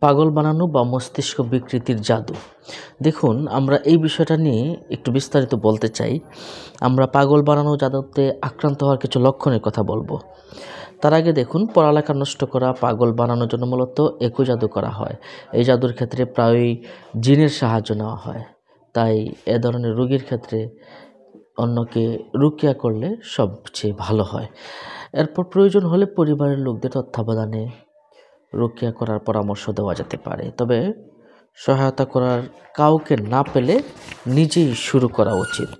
পাগল বানানো বা মস্তিষ্ক বিকৃতির জাদু। দেখুন, আমরা এই বিষয়টা নিয়ে একটু বিস্তারিত বলতে চাই। আমরা পাগল বানানো জাদুতে আক্রান্ত হওয়ার কিছু লক্ষণের কথা বলবো। তার আগে দেখুন, পড়ালেখা নষ্ট করা, পাগল বানানোর জন্য মূলত একই জাদু করা হয়। এই জাদুর ক্ষেত্রে প্রায়ই জিনের সাহায্য নেওয়া হয়। তাই এ ধরনের রোগীর ক্ষেত্রে অন্যকে রুকিয়া করলে সবচেয়ে ভালো হয়। এরপর প্রয়োজন হলে পরিবারের লোকদের তত্ত্বাবধানে রুকিয়া করার পরামর্শ দেওয়া যেতে পারে। তবে সহায়তা করার কাউকে না পেলে নিজেই শুরু করা উচিত।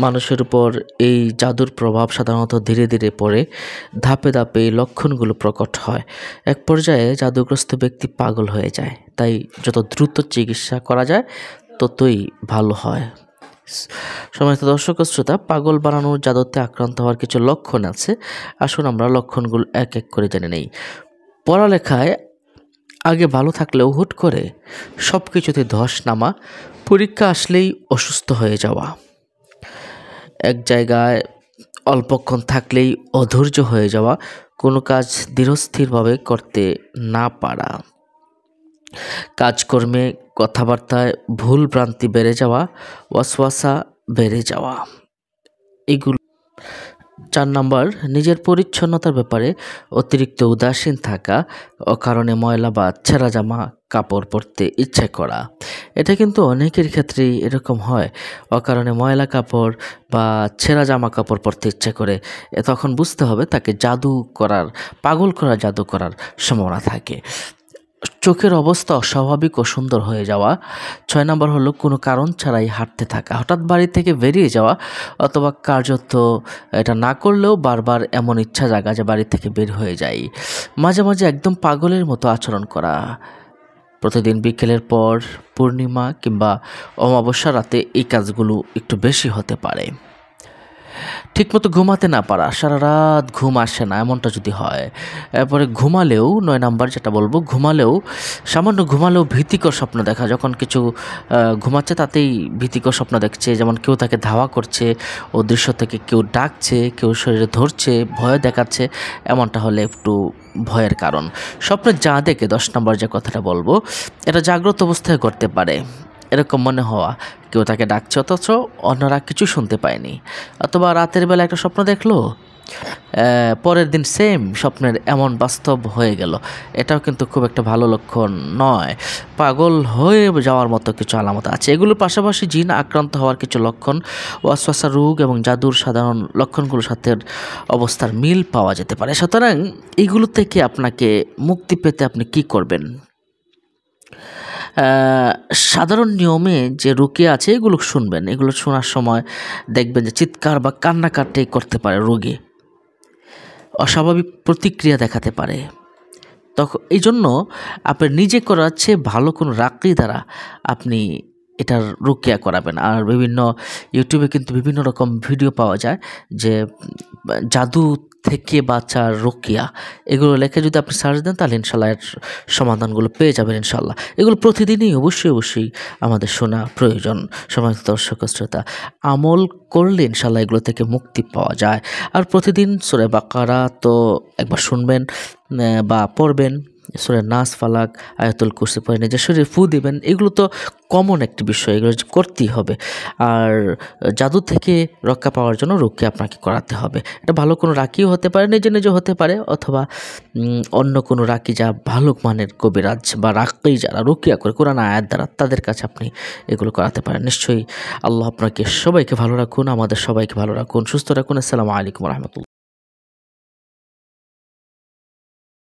মানুষের উপর এই জাদুর প্রভাব সাধারণত ধীরে ধীরে পড়ে, ধাপে ধাপে এই লক্ষণগুলো প্রকট হয়। এক পর্যায়ে জাদুগ্রস্ত ব্যক্তি পাগল হয়ে যায়। তাই যত দ্রুত চিকিৎসা করা যায় ততই ভালো হয়। সম্মানিত দর্শক ও শ্রোতা, পাগল বানানোর জাদুতে আক্রান্ত হওয়ার কিছু লক্ষণ আছে। আসুন আমরা লক্ষণগুলো এক এক করে জেনে নেই। পড়ালেখায় আগে ভালো থাকলেও হুট করে সব কিছুতে ধস নামা, পরীক্ষা আসলেই অসুস্থ হয়ে যাওয়া, এক জায়গায় অল্পক্ষণ থাকলেই অধৈর্য হয়ে যাওয়া, কোনো কাজ ধীরস্থিরভাবে করতে না পারা, কাজকর্মে কথাবার্তায় ভুল ভ্রান্তি বেড়ে যাওয়া, ওয়াসওয়াসা বেড়ে যাওয়া, এগুলো। 4 নম্বর, নিজের পরিচ্ছন্নতার ব্যাপারে অতিরিক্ত উদাসীন থাকা, অকারণে ময়লা বা ছেঁড়া জামা কাপড় পরতে ইচ্ছে করা। এটা কিন্তু অনেকের ক্ষেত্রেই এরকম হয়। অকারণে ময়লা কাপড় বা ছেঁড়া জামা কাপড় পরতে ইচ্ছে করে। তখন বুঝতে হবে তাকে পাগল করার জাদু করার সম্ভাবনা থাকে। চোখের অবস্থা অস্বাভাবিক ও সুন্দর হয়ে যাওয়া। 6 নম্বর হলো কোনো কারণ ছাড়াই হাঁটতে থাকা, হঠাৎ বাড়ি থেকে বেরিয়ে যাওয়া, অথবা কার্যত এটা না করলেও বারবার এমন ইচ্ছা জাগা যে বাড়ি থেকে বের হয়ে যায়। মাঝে মাঝে একদম পাগলের মতো আচরণ করা। প্রতিদিন বিকেলের পর পূর্ণিমা কিংবা অমাবস্যা রাতে এই কাজগুলো একটু বেশি হতে পারে। ঠিকমতো ঘুমাতে না পারা, সারা রাত ঘুম আসে না, এমনটা যদি হয়। এরপরে ঘুমালেও 9 নাম্বার যেটা বলবো, সামান্য ঘুমালেও ভীতিকর স্বপ্ন দেখা। যখন কিছু ঘুমাচ্ছে তাতেই ভীতিকর স্বপ্ন দেখছে, যেমন কেউ তাকে ধাওয়া করছে, ও দৃশ্য থেকে কেউ ডাকছে, কেউ শরীরে ধরছে, ভয় দেখাচ্ছে। এমনটা হলে একটু ভয়ের কারণ। স্বপ্নে যা দেখে 10 নম্বর যে কথাটা বলবো, এটা জাগ্রত অবস্থায় করতে পারে। এরকম মনে হওয়া কেউ তাকে ডাকছে অথচ অন্যরা কিছু শুনতে পায়নি, অথবা রাতের বেলা একটা স্বপ্ন দেখলো, পরের দিন সেম স্বপ্নের এমন বাস্তব হয়ে গেল। এটাও কিন্তু খুব একটা ভালো লক্ষণ নয়। পাগল হয়ে যাওয়ার মতো কিছু আলামত আছে। এগুলোর পাশাপাশি জিন আক্রান্ত হওয়ার কিছু লক্ষণ, ওয়াসওয়াসা রোগ এবং জাদুর সাধারণ লক্ষণগুলোর সাথে অবস্থার মিল পাওয়া যেতে পারে। সুতরাং এইগুলো থেকে আপনাকে মুক্তি পেতে আপনি কি করবেন? সাধারণ নিয়মে যে রুকিয়া আছে এগুলো শুনবেন। এগুলো শোনার সময় দেখবেন যে চিৎকার বা কান্নাকাটি করতে পারে রোগী, অস্বাভাবিক প্রতিক্রিয়া দেখাতে পারে। তখন এই জন্য আপনি নিজে করার চেয়ে ভালো কোনো রাকি দ্বারা আপনি এটার রুকিয়া করাবেন। আর ইউটিউবে কিন্তু বিভিন্ন রকম ভিডিও পাওয়া যায় যে জাদু থেকে বাঁচার রুকিয়া, এগুলো লেখে যদি আপনি সার্চ দেন তাহলে ইনশাল্লাহ এর সমাধানগুলো পেয়ে যাবেন ইনশাল্লাহ। এগুলো প্রতিদিনই অবশ্যই আমাদের শোনা প্রয়োজন। সম্মানিত দর্শক শ্রোতা, আমল করলে ইনশাল্লাহ এগুলো থেকে মুক্তি পাওয়া যায়। আর প্রতিদিন সূরা বাকারা তো একবার শুনবেন বা পড়বেন, সূরা নাস, ফালাক, আয়াতুল কুরসি পড়ে নিজের শরীরে ফু দিবেন। এগুলো তো কমন একটি বিষয়, এগুলো করতেই হবে। আর জাদু থেকে রক্ষা পাওয়ার জন্য রুকিয়া আপনাকে করাতে হবে। এটা ভালো কোনো রাকিও হতে পারে, নিজে হতে পারে, অথবা অন্য কোনো রাকি যা ভালো মানের কবিরাজ বা রাকি যারা রুকিয়া করে কোরআন আয়াত দ্বারা, তাদের কাছে আপনি এগুলো করাতে পারেন। নিশ্চয়ই আল্লাহ আপনাকে সবাইকে ভালো রাখুন, আমাদের সবাইকে ভালো রাখুন, সুস্থ রাখুন। আসসালামু আলাইকুম ওয়া রাহমাতুল্লাহ।